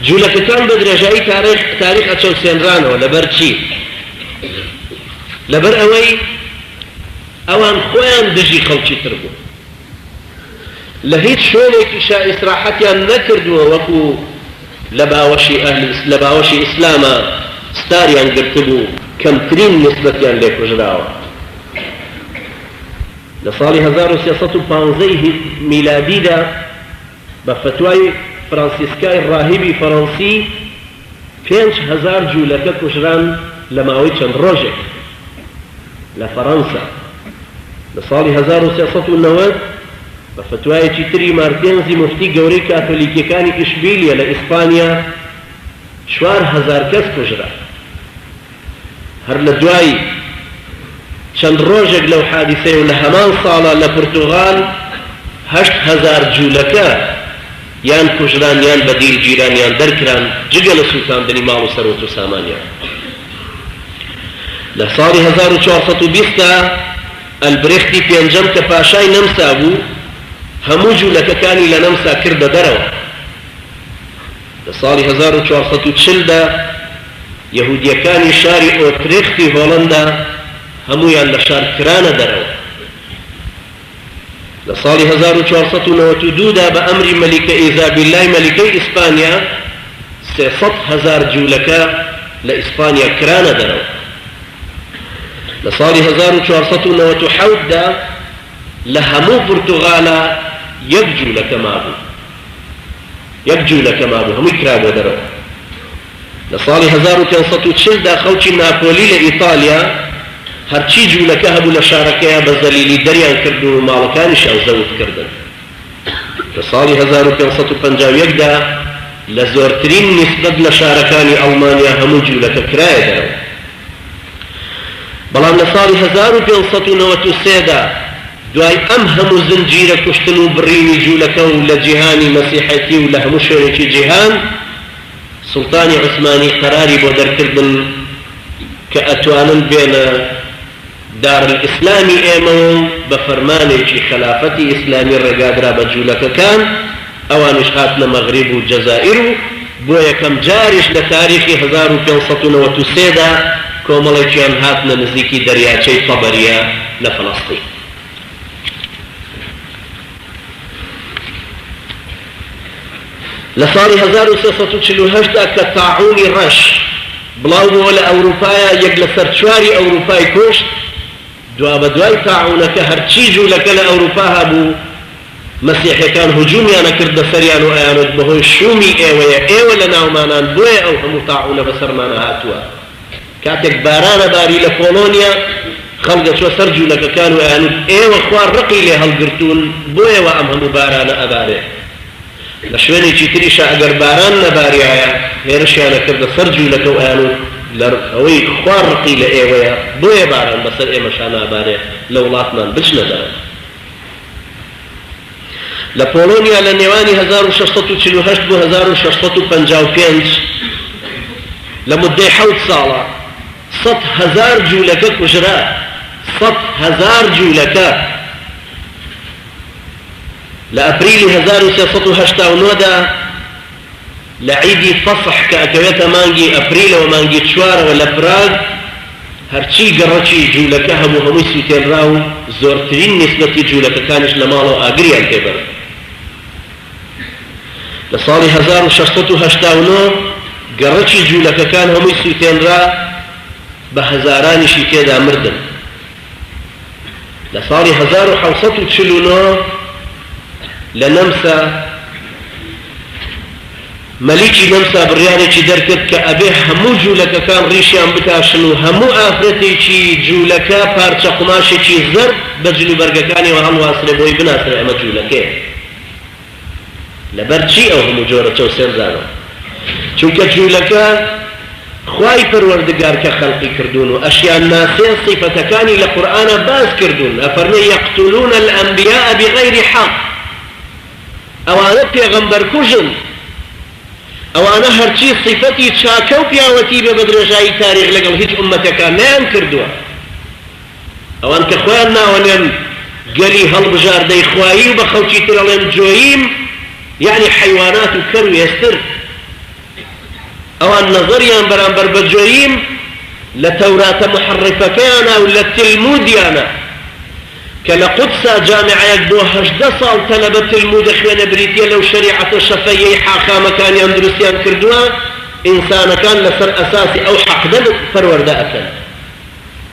جوولەکەکان بە درێژایی تاریخ ئەچەوسێنرانەوە لەبەر چی؟ لەبەر ئەوەی ئەوان خۆیان دژی خەڵکی تر بوو لە هیچ شوێنێکیشا ئیسراحەتیان نەکردووە وەکو لە باوەشی ئیسلامە ستاریان گرتبوو کەمترین نسبەتیان لێ کوژراوە لە ساڵی 1315 میلادیدا بە فتوای فرانسیسکای ڕاهیبی فەڕەنسی 5,000 جوولەکە کوژران لە ماوەی چەند ڕۆژێک لە فەڕەنسا لە ساڵی 1390 بە فتوایەکی تری مارتێنزی مفتی گەورەی کاتۆلیکیەکانی ئیشبیلیە لە ئیسپانیا 4,000 کەس کوژرا هەر لە دوای چەند ڕۆژێک لەو حادیسەیە و لە هەمان ساڵە لە پورتوغال 8,000 جوولەکە یان کوژران یان بەدیل جیرانیان دەرکران جگە لە سووتاندنی ماڵ و سەرۆت و سامانیان لە ساڵی 1420 ئەلبرێختی پێنجەم کە پاشای نەمسا بوو هەموو جوولەکەکانی لە نەمسا کردە دەرەوە لە ساڵی 1440دا یەهودیەکانی شاری ئۆترێختی هۆڵەندا هەمویان لە شار کرانە دەرەوە لە ساڵی 1492دا بە ئەمری مەلیکە ئیزابیلای مەلیکەی ئیسپانیا 300,000 جوولەکە لە ئیسپانیا کرانە دەرەوە لە ساڵی 1497دا لە هەموو پورتوغالە یەک جوولەکە مابوو هەمووی کرابۆ دەرەوە لە ساڵی 1540دا خەڵکی ناپۆلی لە ئیتالیا هەرچی جوولەکە هەبوو لە شارەکەیە بە زەلیلی دەریان کرد و ماڵەکانیشیان زەوت کردن لە ساڵی 1551دا لە زۆرترین نسبەت لە شارەکانی ئەڵمانیا هەموو جوولەکە کرایە دەرەوە بەڵام لە ساڵی 1593دا دوای ئەم هەموو زنجیرە کوشتن و بڕینی جوولەکە و لە جیهانی مەسیحەتی و لە هەموو شوێنێکی جیهان سوڵتانی عوسمانی قەراری بۆ دەرکردن کە ئەتوانن بێنە دارالئیسلامی ئێمە و بە فەرمانێکی خلافەتی ئیسلامی ڕێگادرا بە جوولەکەکان ئەوانش هاتنە مەغریب و جەزائیر و بۆ یەکەم جاریش لە تاریخی 1593دا کۆمەڵێکیان هاتنە نزیکی دەریاچەی تەبەریە لە فەڵەستین لە ساڵی 1348دا کە تاعونی ڕەش بڵاو بووە لە ئەوروپایە یەک لەسەر 4 ئەوروپای کوشت دوا بە دوای تاعونەکە هەرچی جوولەکە لە ئەوروپا هەبوو مەسیحیەکان هجوومیانە کرد بەسەریان و ئەیانوت بەهۆی شومی ئێوە لە ناومانان بۆیە ئەو هەموو تاعونە بەسەرمانە هاتووە کاتێک بارانە باری لە پۆلۆنیا خەڵگە چوە سەر جوولەکەکان و ئەیانوت ئێوە خوار ڕقی لێ هەڵگرتوون بۆیەوە ئەم هەموو بارانە ئەبارێ لە شوێنێکی تریشە ئەگەر باران نەباریایە هێرشیانە کردە سەر جوولەکە و ئەیانوت ئەوەی خوار ڕقی لە ئێوەیە بۆیە باران بەسەر ئێمەشان نابارێ لە وڵاتمان بچنە دەرەوە لە پۆلۆنیا لە نێوانی 1648 بۆ 1655 لە مدەی 7 ساڵە 100,000 جوولەکە کوژرا 100,000 جوولەکە لە ئەپریلی 1389دا لە عیدی فەسح کە ئەکەوێتە مانگی ئەپریلەوە مانگی 4ەوە لە پراگ هەرچی گەڕەکی جوولەکە هەمووی سووتێنرا و زۆرترین نسبەتی جوولەکەکانش لە ماڵەوە ئاگریان پێبەر لە ساڵی 1689 گەڕەکی جوولەکەکان هەمووی سووتێنرا بە هەزارانیشی تێدا مردن لە ساڵی 1749 لە نەمسا مەلیکی نەمسا بڕیارێکی دەرکرد کە ئەبێ هەموو جوولەکەکان ڕیشیان بتاشن و هەموو ئافرەتێکی جوولەکە پارچە قوماشێکی زەرد بە جلوبەرگەکانیەوە هەڵواسرێ بۆی بناسرێ ئەمە جوولەکەیە لەبەر چی ئەو هەموو جۆرە چەوسێرزانە چونکە جوولەکە خوای پەروەردگار کە خەڵقی کردوون و ئەشیان ناسێ صیفەتەکانی لە قورئانە باز کردوون ئەفەرمێ یەقتولون الأنبیاء بغەیری حەق ئەوانە پێغەمبەر کوژن ئەوانە هەرچی صیفەتی چاکە و پیاوەتی بێ بە درێژایی تاریخ لەگەڵ هیچ ئومەتێکان نیان کردووە ئەوان کە خۆیان ناوەنێن گەلی هەڵبژاردەی خوایی و بە خەڵکی تر ئەڵێن جۆییم یعنی حیوانات و کەر و ئێستر ئەوان نەزەریان بەرامبەر بەجۆییم لە تەوراتە محەڕیفەکەیانە و لە تلمودیانە کە لە قودسا جامعەیەک بۆ 18 ساڵ تەلەبە تلمود خوێنە بریتیە لەو شەریعەتە شەفەیەی حاخامەکانیان دروستیان کردووە ئینسانەکان لەسەر ئەساسی ئەو حەقدە پەروەردە ئەکەن